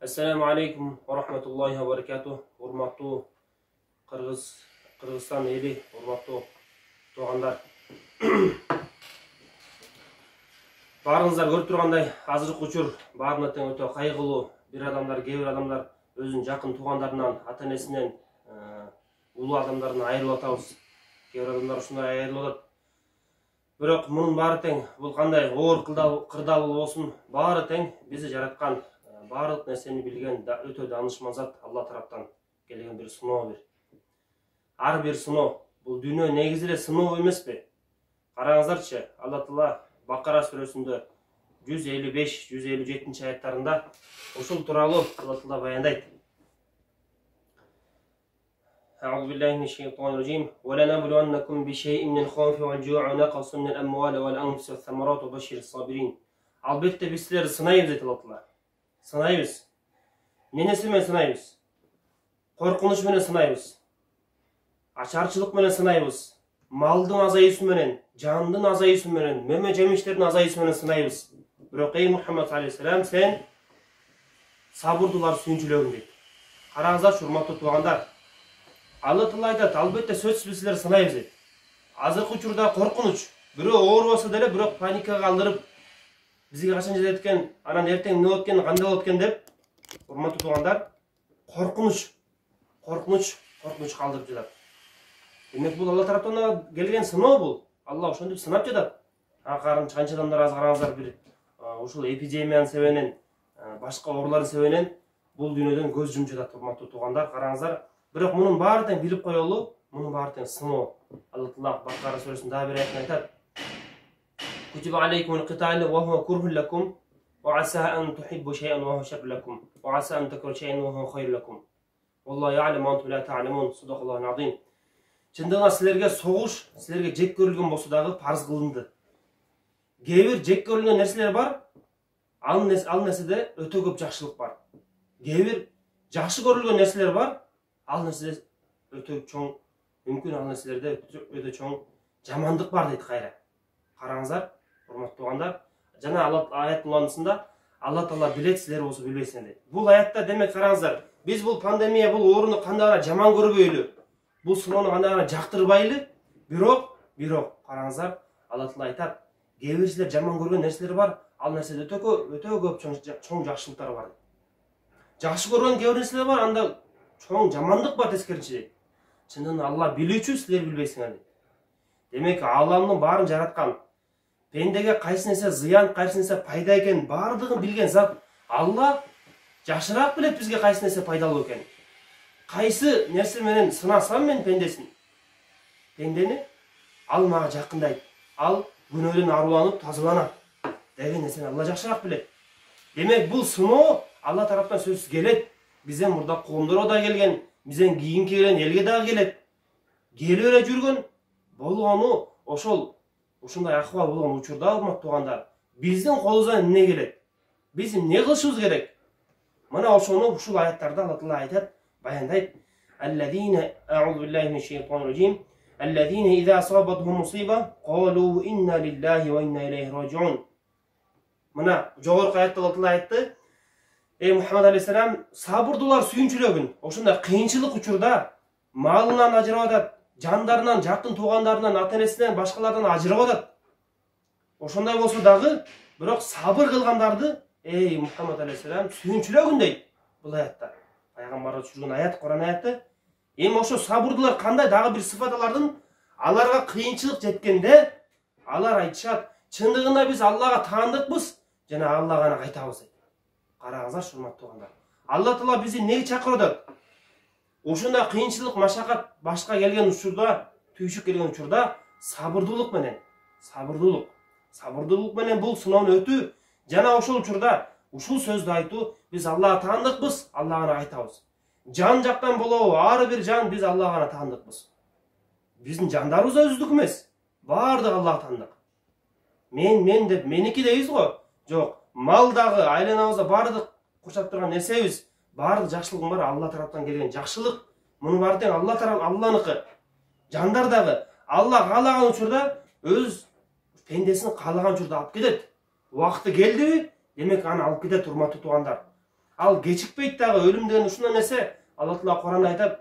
Assalamu alaikum wa rahmatullahi wa barakatuh. Urmatlı Kırgızstan eli, urmatlı doğanlar. Barыңыздар көрүп тургандай, азыркы учур баарына тең өтө кайгылуу. Кээ бир адамдар өзүнүн жакын туугандарынан, ата-энесинен, улуу адамдарынан айрылып атабыз. Кээ бир адамдар ушундай айрылып атат. Бирок мунун баары тең, бул кандай оор кырдаал болсун, баары тең бизди жараткан, барлык нерсени билген өтө даанышман зат Алла тараптан келген бир сыноо бир. Ар бир сыноо, бул дүйнө негизи эле сыноо эмеспи? Караңыздарчы, Алла Таала Бакара сүрөсүндө 155-157 аяттарында ушул тууралуу Алла Таала баяндайт. أعوذ بالله من الشيطان الرجيم ولنبلونكم بشيء من الخوف والجوع ونقص من الأموال والأنفس والثمرات وبشر الصابرين. Албетте биз силерди сынайбыз дейт Алла Таала. Сынайбыз. Ненеси менен сынайбыз? Коркунуч менен сынайбыз. Ачарчылык менен сынайбыз. Малдын азайышы менен, жандын азайышы менен, мөмө жемиштердин азайышы менен сынайбыз. Бирок эй Мухаммад алейхиссалам, сен сабырдуулар сүйүнчүлөгүң дейт. Караңыздарчы, урматтуу туугандар. Алла Таала айтат, албетте сөзсүз биз силерди сынайбыз дейт. Азыркы учурда коркунуч, бирөө оорубаса деле, бирок паникага алдырып, бизге качан жетет экен, анан эртең эмне болот экен, кандай болот экен деп, урматтуу туугандар, коркунуч калтырып жатат. Демек бул Алла тараптан келген сыноо бул. Алла ошентип сынап жатат. Канча адамдар аз караңыздар, бир ушул эпидемиянын себебинен, башка оорулардын себебинен бул дүйнөдөн көз жумуп жатат, урматтуу туугандар, караңыздар. Бирок мунун баары тең билип коелу, мунун баары тең сыноо. Алла Таала Бакара сүрөсүнүн дагы бир аятында айтат: Кутиба алейкумул киталу ва хува курхун лакум ва аса ан тухиббу шай'ан ва хува шаррун лакум ва аса ан такраху шай'ан ва хува хайрун лакум. Валлаху я'ламу ва антум ла та'ламун. Садақаллахул азим. Чындыгында силерге согуш, силерге жек көрүлгөн болсо дагы парыз кылынды. Кээ бир жек көрүлгөн нерселер бар, ал нерседе өтө көп жакшылык бар. Кээ бир жакшы көрүлгөн нерселер бар, ал нерседе өтө чоң, мүмкүн ал нерселерде өтө чоң жамандык бар дейт кайра. Караңыздар, урматтуу туугандар, жана аяттын уланысында Алла Таала билет, силер болсо билбейсиңер дейт. Бул аятта демек караңыздар, биз бул пандемия, бул ооруну кандай гана жаман көрбөйлү, бул сыноону кандай гана жактырбайлы, бирок караңыздар, Алла Таала айтат, кээ бир силер жаман көргөн нерселер бар, ал нерседе өтө көп чоң жакшылыктар бар. Жакшы көргөн кээ бир нерселер бар, анда чоң жамандык бар тескерисинче дейт. Чындыгында Алла билүүчү, силер билбейсиңер дейт. Демек Алламдын баарын жараткан, пендеге кайсы нерсе зыян, кайсы нерсе пайда экенин баардыгын билген зат Алла жакшыраак билет бизге кайсы нерсе пайдалуу экенин. Кайсы нерсе менен сынасам мен пендени, ал мага жакындайт, ал күнөөдөн аруланып тазаланат деген нерсени Алла жакшыраак билет. Демек бул сыноо Алла тараптан сөзсүз келет. Бизден мурда коомдорго да келген, бизден кийинки келген элге дагы келет. Келип эле жүргөн болгону ушундай акыбал болгон учурда, урматтуу туугандар, биздин колубуздан эмне келет? Биз эмне кылышыбыз керек? Мына ошону ушул аяттарда Алла Таала айтат, баяндайт. Аллазина а'удhu billahi minash shaytonir rajim. Allazina idza asabatuhum musiba qalu inna lillahi wa inna ilayhi raji'un. Мына жогорку аятта Алла Таала айтты: Эй Мухаммад алейхиссалам, сабырдуулар сүйүнчүлөгүн. Ошондой кыйынчылык учурда малынан ажырап атат, жандарынан, жакын туугандарынан, ата-энесинен, башкалардан ажырап атат. Ошондой болсо дагы, бирок сабыр кылгандарды, эй Мухаммад алейхиссалам, сүйүнчүлөгүн дейт бул аятта. Пайгамбарга түшүргөн аят, Куран аяты. Эми ошо сабырдуулар кандай, дагы бир сыфат аларга кыйынчылык жеткенде алар айтышат, чындыгында биз Аллага таандыкпыз, жана Аллага гана кайтабыз дейт. Караңыздар, урматтуу туугандар. Алла Таала бизди эмнеге чакырып атат? Ушундай кыйынчылык, машакат башка келген учурда, түйшүк келген учурда сабырдуулук менен бул сыноonu өтүү, жана ошол учурда ушул сөздү айтуу, биз Аллага таандыкпыз, Аллага гана айтабыз. Жан жактан болобу, ар бир жан биз Аллага гана таандыкпыз. Биздин жандарыбыз да өздүк эмес, баардыгы Аллага таандык. Мен деп меники дейбиз го? Жок, мал дагы, айланабызда баардык курчап турган нерсебиз, баардык жакшылыгың бар, Алла тараптан келген жакшылык. Муну баары тең Алланыкы. Жандар дагы Алла каалаган учурда өз пендесин каалаган учурда алып кетет. Убакыты келдиби? Демек аны алып кетет, урматтуу туугандар. Ал кечикпейт дагы, өлүм деген ушундай нерсе. Алла Таала Куранда айтат: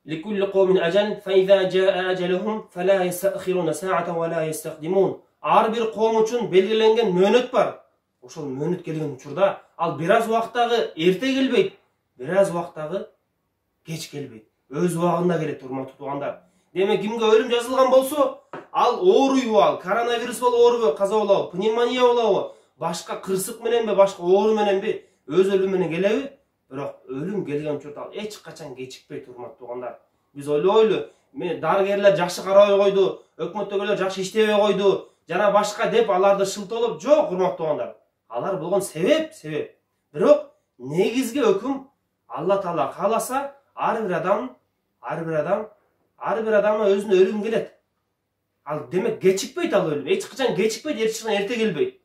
لكل قوم أجل فإذا جاء أجلهم فلا يستأخرون ساعة ولا يستقدمون. Ар бир коом үчүн белгиленген мөөнөт бар. Ошол мөөнөт келген учурда ал бир аз убактагы эрте келбейт, бир аз убактагы кеч келбейт. Өз убагында келет, урматтуу туугандар. Демек кимге өлүм жазылган болсо, ал ооруйбу, ал коронавирус болуп оорубу, каза болобу, пневмония болобу, башка кырсык мененби, башка оору мененби, өз өлүм менен келеби? Бирок өлүм келген учурда ал эч качан кечикпейт, урматтуу туугандар. Биз ойлойлу, дарыгерлер жакшы карабай койду, өкмөттөгүлөр жакшы иштебей койду, жана башка деп аларды шылтоолоп, жок, урматтуу туугандар. Алар болгон себеп. Бирок негизги өкүм Алла Таала кааласа, ар бир адамга өзүнө өлүм келет. Ал демек кечикпейт, ал өлүм эч качан кечикпейт, эч качан эрте келбейт.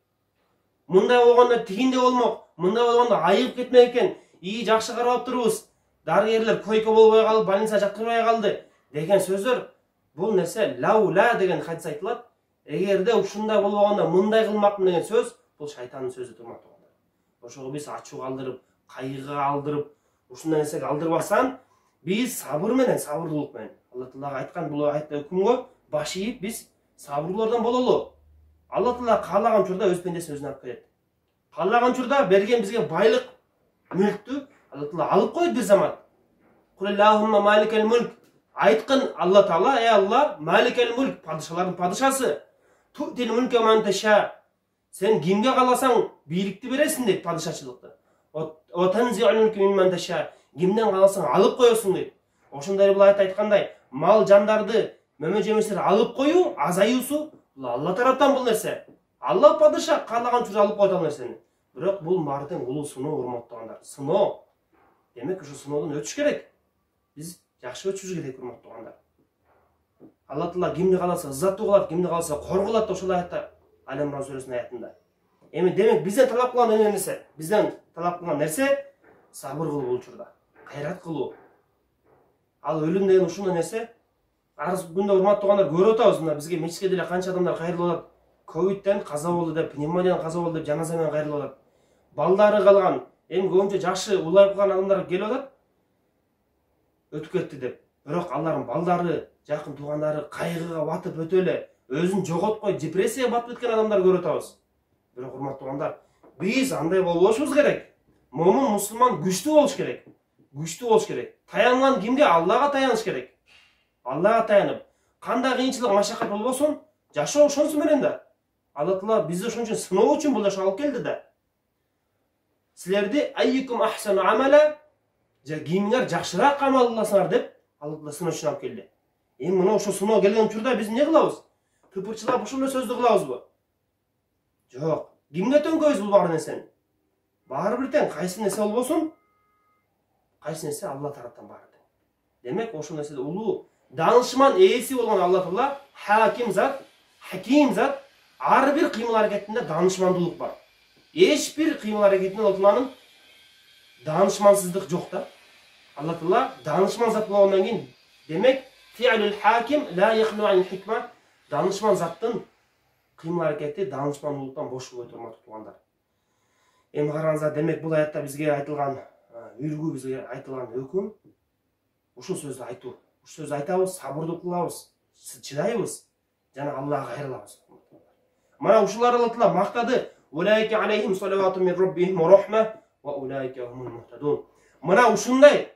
Мындай болгондо тигинде болмок, мындай болгондо айыгып кетмек экен, жакшы карап турубуз, дарыгерлер койко болбой калды, больница жаткырбай калды деген сөздөр, бул нерсе лаула деген хадис айтылат. Эгерде ушундай болбогондо мындай кылмакмын деген сөз, бул шайтандын сөзү, урматтуу туугандар. Ошого биз ачууга алдырып, кайгыга алдырып, ушундай нерсеге алдырбастан, биз сабыр менен, сабырдуулук менен Алла Таалага айткан бул айтты өкүмгө баш ийип биз сабырлуулардан бололу. Алла Таала каалаган учурда өз пендесин өзүнө алып келет. Каалаган учурда берген бизге байлык, мүлктү Алла Таала алып коет бир замат. Кулиллахумма маликал мулк. Айткан Алла Таала, Алла маликал мулк, падышалардын падышасы. Тутил мулка ман таша. Сен кимге кааласаң бийликти бересиң дейт, падышачылыкты. Ва танзи'ул мулка мимман таша. Кимден кааласаң алып коесуң дейт. Ошондой бул аят айткандай, мал жандарды, мөмө жемиштерди алып коюу, азаюусу бул Алла тараптан бул нерсе. Алла падыша каалаган учурда алып коет ал нерсени. Бирок бул мардын улуу сыноо, урматтуугандар. Сыноо. Демек ушу сыноодон өтүш керек. Биз жакшы өтүшүбүз керек, урматтуугандар. Алла Таала кимди кааласа ызаттуу кылат, кимди кааласа коргулат, ошол аятта Ал-Имран сүрөсүнүн аятында. Демек бизден талап кылган нерсе, сабыр кылуу бул учурда, кайрат кылуу. Ал өлүм деген ушундай нерсе. Арыз күндө, урматтуугандар, көрүп атабыз, мына бизге мечитке деле канча адамдар кайрылып атат. Ковидтен каза болду деп, пневмониядан каза болду деп жаназа менен кайрылып атат. Балдары калган, эми көбүнчө жашы улайып калган адамдар келип атат. Өтүп кетти деп. Бирок алардын балдары, жакын туугандары кайгыга батып өтө эле өзүн жоготкой, депрессияга батып кеткен адамдар көрүп атабыз. Бирок урматтуугандар, биз андай болбошубуз керек. Момун мусулман күчтүү болуш керек. Күчтүү болуш керек. Таянган кимге? Аллага таяныш керек. Аллага таянып, кандай кыйынчылык, машакат болбосун, жашоо ошонусу менен да. Алла Таала бизди ошон үчүн сыноо үчүн бул жашоо алып келди да. Силерди айюкум ахсану амала, кимиңер жакшыраак амал кыласыңар деп Алла Таала сыноо үчүн алып келди. Эми мына ошо сыноо келген учурда биз эмне кылабыз? Тыпырчылап ушул эле сөздү кылабызбы? Жок. Кимге төңкөйбүз бул баары нерсени? Баары бир тең, кайсы нерсе болбосун, кайсы нерсе Алла тараптан баары тең. Демек ошол нерседе улуу данышман ээси болгон Алла Таала хаким зат, ар бир кыймыл аракетинде данышмандуулук бар. Эч бир кыймыл аракетинде Алла Тааланын данышмансыздык жок да. Алла Таала данышман зат болгондон кийин, демек фи'лул хаким ла яхлу ан хикма, данышман заттын кыймыл аракети данышмандуулуктан бош болбойт, урматтуу туугандар. Эми караңыздар, демек бул аятта бизге айтылган үлгү, бизге айтылган өкүм ушул сөздү айтуу. Ушул сөздү айтабыз, сабырдуу кылабыз, чыдайбыз жана Аллага кайрылабыз. Мына ушулар Алла Таала мактады. Улайка алейхим салавату мин раббихим ва рахма ва улайка хумул мухтадун. Мына ушундай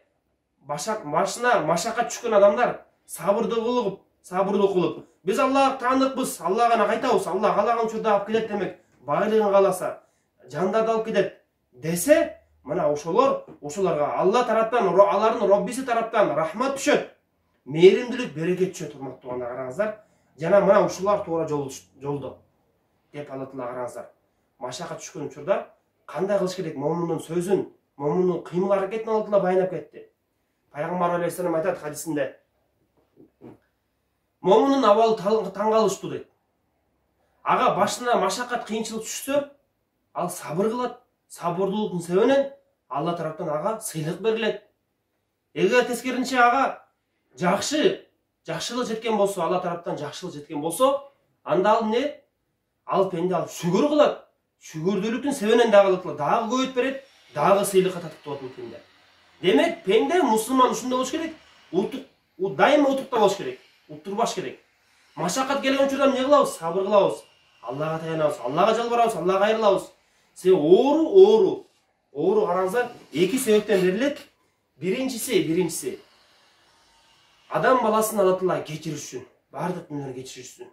башына машакат түшкөн адамдар сабырдуу кылып, биз Аллага тааныкпыз, Аллага гана кайтабыз, Алла каалаган учурда алып келет демек, байлыгын кааласа, жандарды алып кетет десе, мына ошолорго Алла тараптан, алардын Роббиси тараптан рахмат түшөт, мээримдүүлүк, берекет түшөт, урматтуу туугандар, караңыздар. Жана мына ушулар туура жолдо деп Алла Таала, караңыздар. Машакат түшкөн учурда кандай кылыш керек? Момундун сөзүн, момундун кыймыл аракетин Алла Таала байнап кетти. Пайгамбар алейхиссалам айтат хадисинде, момундун абалы таң калыштуу дейт. Ага башына машакат, кыйынчылык түшсө, ал сабыр кылат, сабырдуулуктун себебинен Алла тараптан ага сыйлык берилет. Эгер тескеринче ага жакшылык жеткен болсо, Алла тараптан жакшылык жеткен болсо, анда ал эмне? Ал пенде ал шүгүр кылат. шүгүрдүүлүктүн себебинен дагы Алла Таала дагы көбөйт берет, дагы сыйлыкка татык болот бул пенде. Демек, пенде мусулман ушундай болуш керек, дайыма утукта болуш керек, уттурбаш керек. Машакат келген учурда эмне кылабыз? Сабыр кылабыз. Аллага таянабыз, Аллага жалбарабыз, Аллага кайрылабыз. Себеби оору караңыздар, эки себептен берилет. Биринчиси адам баласын Алла Таала кечириш үчүн, бардык күнөрүн кечириш үчүн.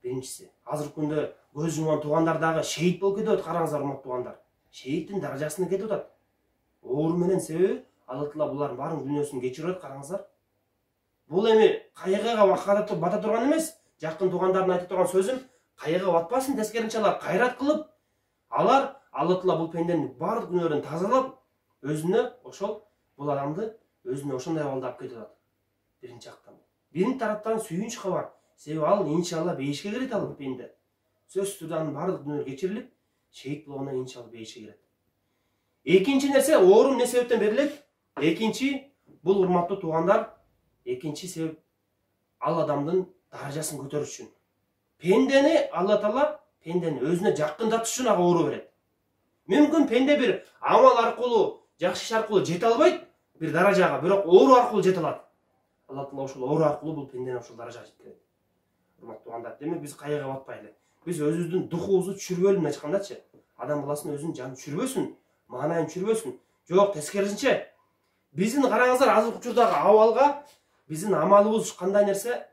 Биринчиси, азыркы күндө көз жумган туугандар дагы шейит болуп кетип атат, караңыздар урматтуу туугандар. Шейиттин даражасына кетип атат. Оору менен себеби Алла Таала булардын баарын күнөөсүн кечирип атат, караңыздар. Бул эми кайгыга бата турган эмес. Жакын туугандардын айтып турган сөзүм, кайгыга батпасын, тескерисинче алар кайрат кылып, алар Алла Таала бул пенденин баардык күнөөрүн тазалап, өзүнө ошол бул адамды өзүнө ошондой абалда алып кетип атат. Биринчи жактан. Биринчи тараптан сүйүнүч кабар. Себеби ал иншалла бейишке кирет, ал пенде. Сөзсүз түрдө анын баардык күнөөрү кечирилип, шейит болгондон иншалла бейишке кирет. Экинчи нерсе, оору эмне себептен берилет? Экинчи, бул урматтуу туугандар, экинчи себеп ал адамдын даражасын көтөрүш үчүн. Пендени Алла Таала пендени өзүнө жакындатыш үчүн ага оору берет. Мүмкүн пенде бир амал аркылуу, жакшы иш аркылуу жете албайт бир даражага, бирок оору аркылуу жете алат. Алла Таала ошол оору аркылуу бул пендени ошол даражага жеткирет. Урматтуу туугандар, демек биз кайгыга батпайлы. Биз өзүбүздүн духубузду түшүрбөйлү, мындай айткандачы. Адам баласынын өзүнүн жанын түшүрбөсүн, маанайын түшүрбөсүн. Жок, тескерисинче. Биздин караңыздар азыркы учурдагы абалга биздин амалыбыз кандай нерсе?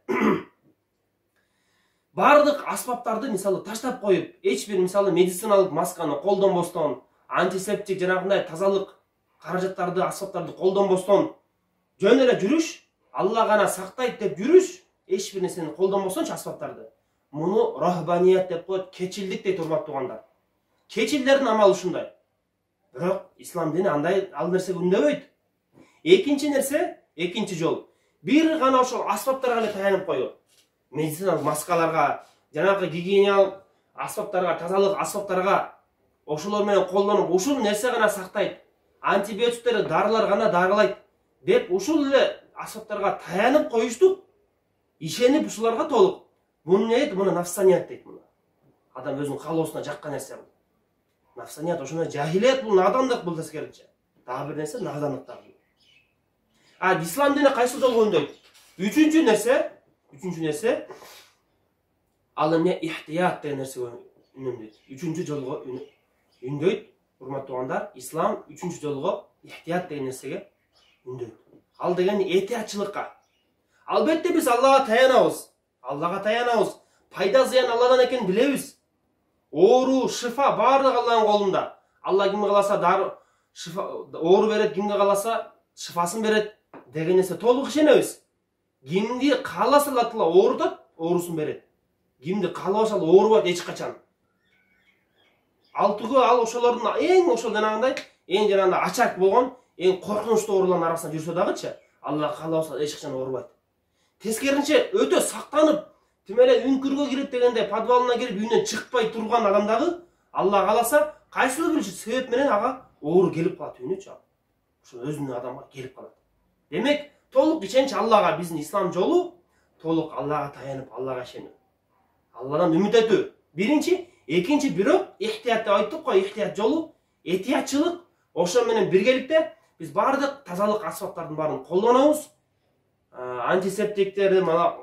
Бардык аспаптарды мисалы таштап коюп, эч бир мисалы медициналык масканы колдонбостон, антисептик жанагындай тазалык каражаттарды, аспаптарды колдонбостон жөн эле жүрүш, Алла гана сактайт деп жүрүш, эч бир нерсени колдонбостончу аспаптарды. Муну рахбаният деп коет, кечилдик дейт, урматтуу туугандар. Кечилдердин амалы ушундай. Бирок ислам дини андай ал нерсеге үндөбөйт. Экинчи нерсе, экинчи жол. Бир гана ошол аспаптарга эле таянып коюп, медициналык маскаларга, жанагы гигиеналык аспаптарга, тазалык аспаптарга ошолор менен колдонуп, ушул нерсе гана сактайт, антибиотиктер, дарылар гана дарылайт деп ушул эле аспаптарга таянып коюштук, ишенип ушуларга толук. Муну не дейт? Муну нафсаният дейт. Муну адам өзүнүн каалоосуна жаккан нерсе бул. Нафсаният ошондой жахилият, бул надандык, бул тескерисинче. Дагы бир нерсе надандыктар. Ислам дини кайсы жолго үндөйт? Үчүнчү нерсе ал эмне? Ихтият деген нерсеге үндөйт. Үчүнчү жолго үндөйт. Урматтуу туугандар, ислам үчүнчү жолго ихтият деген нерсеге үндөйт. Ал деген этиятчылыкка. Албетте биз Аллага таянабыз. Пайда зыян Алладан экенин билебиз. Оору, шифа баардыгы Алланын колунда. Алла кимге кааласа оору берет, кимге кааласа шифасын берет деген нерсе толук ишенебиз. Кимди кааласа Алла Таала оорутат, оорусун берет. Кимди каалабаса ал оорубайт эч качан. Ал ошолордун ошол жанагындай ачак болгон, эң коркунучтуу оорулардын арасында жүрсө дагычы, Алла каалабаса эч качан оорубайт. Тескерисинче өтө сактанып, тим эле үңкүргө кирип дегенде подвалына кирип үйүнөн чыкпай турган адамдагы Алла кааласа кайсыл бир себеп менен ага оору келип калат үйүнөчү. Ошо өзүнүн адамга келип калат. Демек, толук ишенч Аллага, биздин ислам жолу толук Аллага таянып, Аллага ишенип, Алладан үмүт этүү. Биринчи, экинчи бирок ихтият деп айттык го, ихтият жолу, этиятчылык. Ошо менен биргеликте биз бардык тазалык аспаптардын баарын колдонобуз. Антисептиктерди,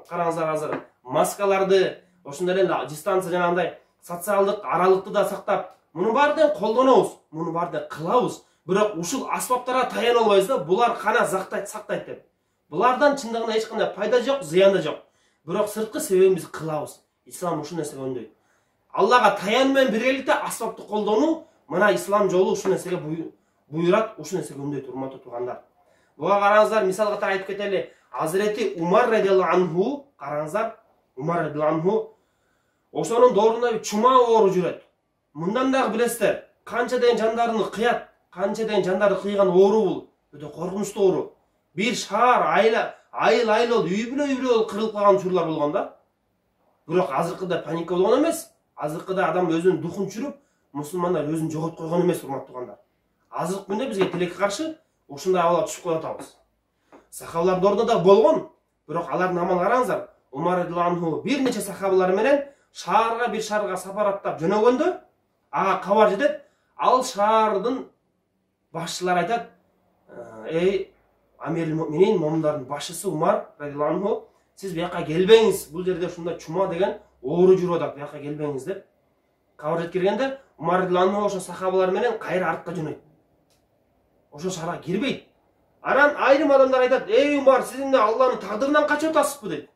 караңыздар азыр маскаларды, ошондой эле дистанция жанагындай социалдык аралыкты да сактап, мунун баарын колдонобуз, мунун баарын кылабыз. Бирок ушул аспаптарга таяна албайбыз да, булар кана сактайт деп. Булардан чындыгында эч кандай пайда жок, зыян да жок. Бирок сырткы себебин биз кылабыз. Ислам ушул нерсеге үндөйт. Аллага таянуу менен биргеликте аспапты колдонуу, мына ислам жолу ушул нерсеге буйрат, ушул нерсеге үндөйт, урматтуу туугандар. Буга караңыздар, мисал катары айтып кетели. Азирети Умар радиаллаху анху, караңыздар, Умар радиаллаху анху ошонун доорунда чума оору жүрөт. Мындан дагы билесиздер, канча деген жандарды кыят, канча деген жандарды кыйган оору бул. Өтө коркунучтуу оору. Бир шаар айыл болуп, үй бүлө кырылып калган учурлар болгон да. Бирок азыркыда паника болгон эмес. Азыркыда адам өзүнүн духун түшүрүп, мусулмандар өзүн жоготуп койгон эмес, урматтуу туугандар. Азыркы күндө бизге тилекке каршы ушундай абалга түшүп коюп атабыз. Сахабалар дордо да болгон, бирок алардын амалы караңыздар. Умар радиаллаху анху бир нече сахабалар менен бир шаарга сапар аттап жөнөгөндө, ага кабар жетет. Ал шаардын башчылары айтат, Амирул Муъминин момундардын башчысы Умар радиаллаху анху, сиз бияка келбеңиз, бул жерде ушундай чума деген оору жүрүп атат, бияка келбеңиз деп кабар жеткиргенде Умар радиаллаху анху ошо сахабалар менен кайра артка жөнөйт. Ошо шаарга кирбейт. Анан айрым адамдар айтат, Умар, сиз эмне Алланын тагдырынан качып атасызбы дейт.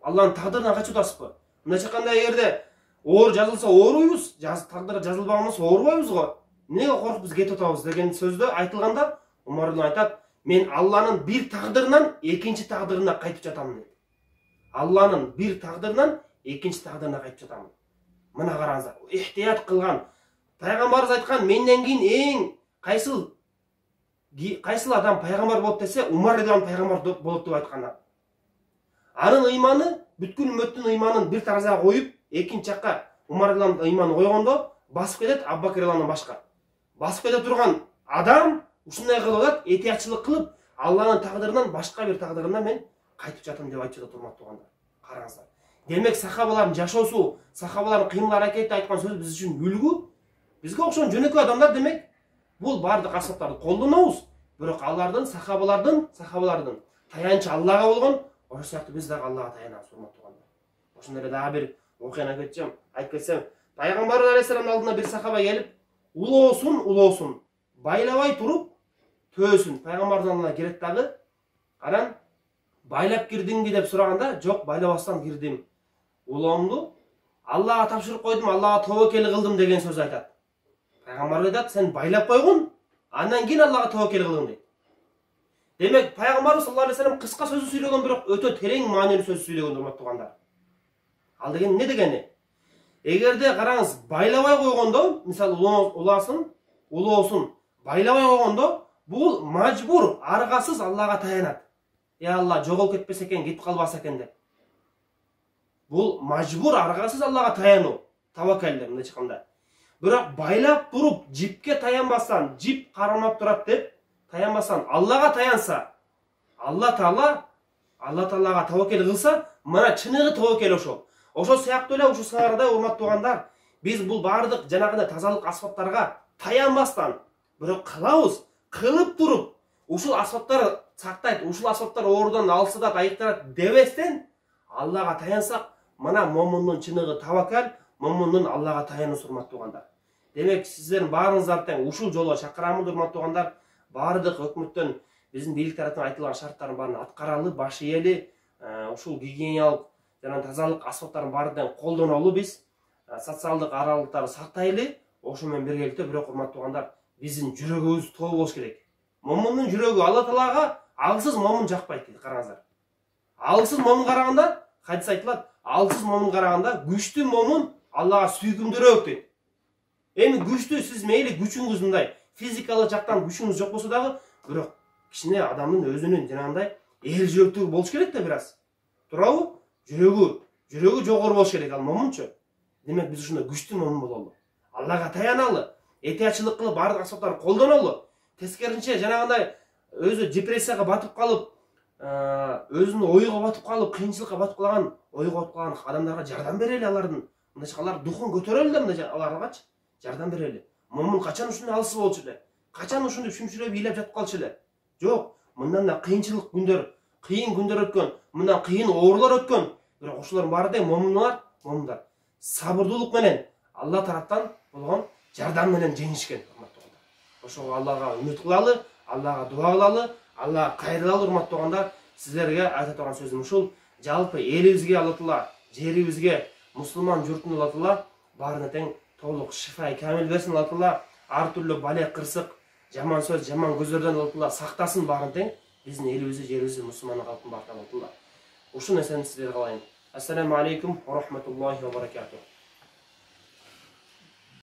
Алланын тагдырынан качып атасызбы? Мындайча айтканда, эгерде оор жазылса ооруйбуз, тагдыр жазылбаган болсо оорубайбыз го. Эмнеге коркуп биз кетип атабыз деген сөздө айтылганда, Умар айтат, мен Алланын бир тагдырынан экинчи тагдырына кайтып жатамын дейт. Алланын бир тагдырынан экинчи тагдырына кайтып жатамын. Мына караңыздар, ихтият кылган. Пайгамбарыбыз айткан, менден кийин эң кайсыл адам пайгамбар болот десе, Умар радиаллаху пайгамбар болот деп айткан. Анын ыйманы, бүткүл үммөттүн ыйманын бир таразага коюп, экинчи жакка Умар радиаллаху ыйманы койгондо басып кетет Абу Бакр радиаллаху башка. Басып кете турган адам ушундай кылып атат, этиятчылык кылып, Алланын тагдырынан башка бир тагдырына мен кайтып жатам деп айтып жатат, урматтуу туугандар. Караңыздар. Демек сахабалардын жашоосу, сахабалардын кыймыл аракети айткан сөз биз үчүн үлгү. Бизге окшогон жөнөкөй адамдар демек бул бардык асбаптарды колдонобуз, бирок алардын сахабалардын таянычы Аллага болгон, ошол сыяктуу биз дагы Аллага таянабыз, урматтуу туугандар. Ошондой эле дагы бир окуяны айтып кетсем, Пайгамбарыбыз алейхиссаламдын алдына бир сахаба келип, улоосун, байлабай туруп төөсүн. Пайгамбардын алдына кирет дагы, анан байлап кирдиңби деп сураганда, жок, байлабастан кирдим. Улоомду Аллага тапшырып койдум, Аллага тобокел кылдым деген сөз айтат. Пайгамбар айтат, сен байлап койгун, андан кийин Аллага тобокел кылгын дейт. Демек, Пайгамбарыбыз саллаллаху алейхи вассалам кыска сөз сүйлөгөн, бирок өтө терең маанилүү сөз сүйлөгөн, урматтуу туугандар. Ал деген эмне дегени? Эгерде караңыз, байлабай койгондо, мисалы улоосун байлабай койгондо, бул мажбур, аргасыз Аллага таянат. Алла жоголуп кетпесе экен, кетип калбаса экен деп. Бул мажбур, аргасыз Аллага таянуу, таваккал деп мындайча айтканда. Бирок байлап туруп, жипке таянбастан, жип кармап турат деп таянбастан Аллага таянса, Алла Таалага таваккал кылса, мына чыныгы таваккал ошол. Ошол сыяктуу эле ушул саарда, урматтуу туугандар, биз бул бардык жанагындай тазалык асбаптарга таянбастан, бирок кылабыз, кылып туруп, ушул асбаптар сактайт, ушул асбаптар оорудан алсыдат, айыктырат дебестен Аллага таянсак, мына момундун чыныгы таваккал, момундун Аллага таянуусу, урматтуу туугандар. Демек, сиздердин баарыңыздарды тең ушул жолго чакырамын, урматтуу туугандар. Бардык өкмөттөн биздин бийлик тараптан айтылган шарттардын баарын аткаралы, баш ийели, ушул гигиеналык жана тазалык асбаптарын баарын колдонолу, биз социалдык аралыктарды сактайлы. Ошо менен биргеликте, бирок урматтуу туугандар, биздин жүрөгүбүз тоо болуш керек. Момундун жүрөгү Алла Таалага алсыз момун жакпайт дейт, караңыздар. Алсыз момун караганда, хадис айтылат, алсыз момун караганда күчтүү момун Аллага сүйкүмдүүрөөк дейт. Эми күчтүү, сиз мейли күчүңүз мындай физикалык жактан күчүңүз жок болсо дагы, бирок кичине адамдын өзүнүн жанагындай эл жүрөктүгү болуш керек да бир аз. Туурабы? Жүрөгү жогору болуш керек, ал момунчу. Демек, биз ушундай күчтүү момун бололу. Аллага таяналы, этиятчылык кылып бардык асбаптарды колдонолу. Тескерисинче жанагындай өзү депрессияга батып калып, өзүнүн ойго батып калып, кыйынчылыкка батып калган, ойго батып калган адамдарга жардам берели, алардын мындайча алар духун көтөрөлү да, мындайча аларгачы жардам берели. Момун качан ушундай алсыз болчу эле? Качан ушундай шүмшүрөп ыйлап жатып калчу эле? Жок, мындан да кыйынчылык күндөр, кыйын күндөр өткөн, мындан кыйын оорулар өткөн. Бирок ошолордун баары тең момундар сабырдуулук менен Алла тараптан болгон жардам менен жеңишкен, урматтуу туугандар. Ошого Аллага үмүт кылалы, Аллага дуа кылалы, Аллага кайрылалы, урматтуу туугандар. Сиздерге айта турган сөзүм ушул. Жалпы элибизге Алла Таала, жерибизге, мусулман журтуна Алла Таала баарына тең толук шифа камил берсин, Алла Таала. Ар түрлүү бале кырсык, жаман сөз, жаман көздөрдөн Алла Таала сактасын баарын тең. Биздин элибизди, жерибизди, мусулман калктын баарына Алла Таала. Ушул нерсени сиздерге кылайын. Ассаламу алейкум ва рахматуллахи ва баракатух.